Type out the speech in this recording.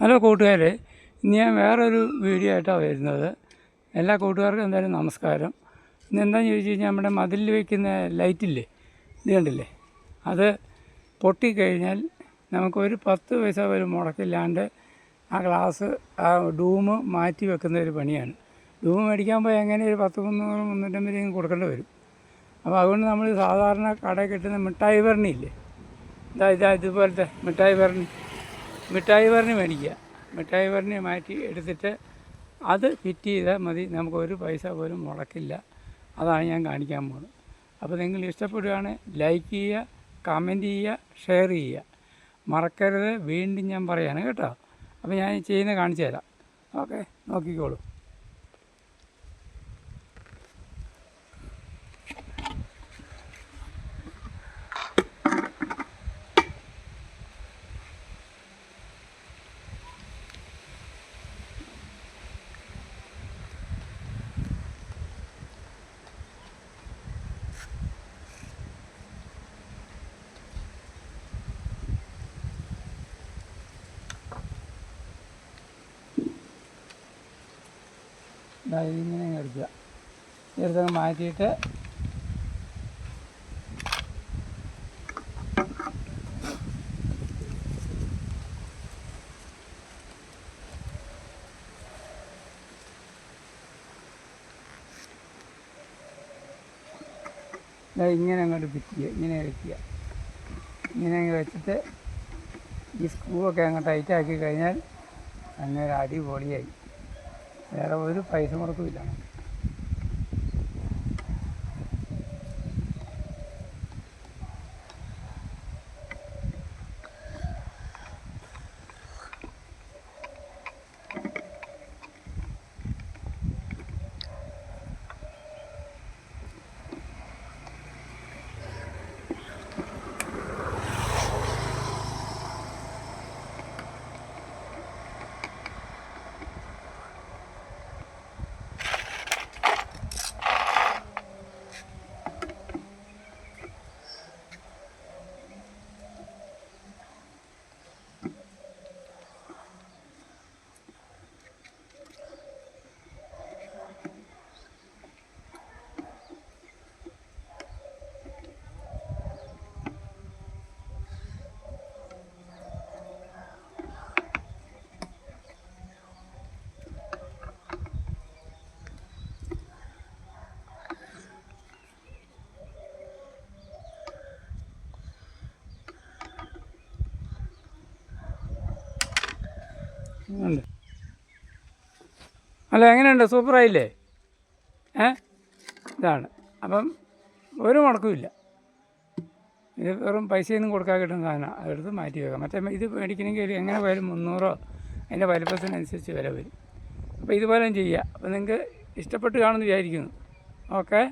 Hello കൂട്ടുകാരെ, ഇന്ന് ഞാൻ വേറൊരു വീഡിയോ ആയിട്ടാണ് വരുന്നത്. എല്ലാ കൂട്ടുകാർക്കും എന്തായാലും നമസ്കാരം. ഇന്ന് എന്താണെന്ന് ചോദിച്ചു കഴിഞ്ഞാൽ നമ്മുടെ മതിലിൽ വയ്ക്കുന്ന ലൈറ്റില്ലേ, ഇത് കണ്ടില്ലേ, അത് പൊട്ടിക്കഴിഞ്ഞാൽ നമുക്കൊരു 10 പൈസ പോലും മുടക്കില്ലാണ്ട് ആ ഗ്ലാസ് ആ ഡൂമ് മാറ്റി വെക്കുന്ന ഒരു പണിയാണ്. ഡൂമ് മേടിക്കാൻ പോയാൽ എങ്ങനെ ഒരു 300-350 രൂപയും കൊടുക്കേണ്ടി വരും. അപ്പോൾ അതുകൊണ്ട് നമ്മൾ സാധാരണ കടയിൽ കിട്ടുന്ന മിഠായി ഭരണിയില്ലേ, ഇതുപോലത്തെ മിഠായി ഭരണി മേടിക്കുക. മിഠായി ഭരണി മാറ്റി എടുത്തിട്ട് അത് ഫിറ്റ് ചെയ്താൽ മതി, നമുക്കൊരു പൈസ പോലും മുടക്കില്ല. അതാണ് ഞാൻ കാണിക്കാൻ പോകുന്നത്. അപ്പോൾ നിങ്ങൾ ഇഷ്ടപ്പെടുകയാണെങ്കിൽ ലൈക്ക് ചെയ്യുക, കമൻറ്റ് ചെയ്യുക, ഷെയർ ചെയ്യുക, മറക്കരുത്. വീണ്ടും ഞാൻ പറയാണ് കേട്ടോ. അപ്പോൾ ഞാൻ ചെയ്യുന്നത് കാണിച്ചു തരാം. ഓക്കെ, നോക്കിക്കോളൂ. ഇതിങ്ങനെ എടുക്കുക, എടുത്തങ്ങ് മാറ്റിയിട്ട് ഇങ്ങനെ അങ്ങോട്ട് പിറ്റിക്കുക, ഇങ്ങനെ വയ്ക്കുക. ഇങ്ങനെ അങ്ങ് വെച്ചിട്ട് ഈ സ്ക്രൂ ഒക്കെ അങ്ങ് ടൈറ്റാക്കി കഴിഞ്ഞാൽ അങ്ങനെ അടിപൊളിയായി. വേറെ ഒരു പൈസ മുടക്കുമില്ല. ഉണ്ട്. അല്ല, എങ്ങനെയുണ്ട്? സൂപ്പറായില്ലേ? ഇതാണ്. അപ്പം ഒരു മുടക്കുമില്ല. ഇത് വെറും പൈസയൊന്നും കൊടുക്കാതെ കിട്ടുന്ന സാധനമാണ്. അതെടുത്ത് മാറ്റി വെക്കാം. മറ്റേ ഇത് മേടിക്കണമെങ്കിൽ എങ്ങനെ പോയാലും 300 അതിൻ്റെ വലിപ്പത്തിനനുസരിച്ച് വില വരും. അപ്പോൾ ഇതുപോലെ ചെയ്യുക. അപ്പോൾ നിങ്ങൾക്ക് ഇഷ്ടപ്പെട്ട് കാണുമെന്ന് വിചാരിക്കുന്നു. ഓക്കെ.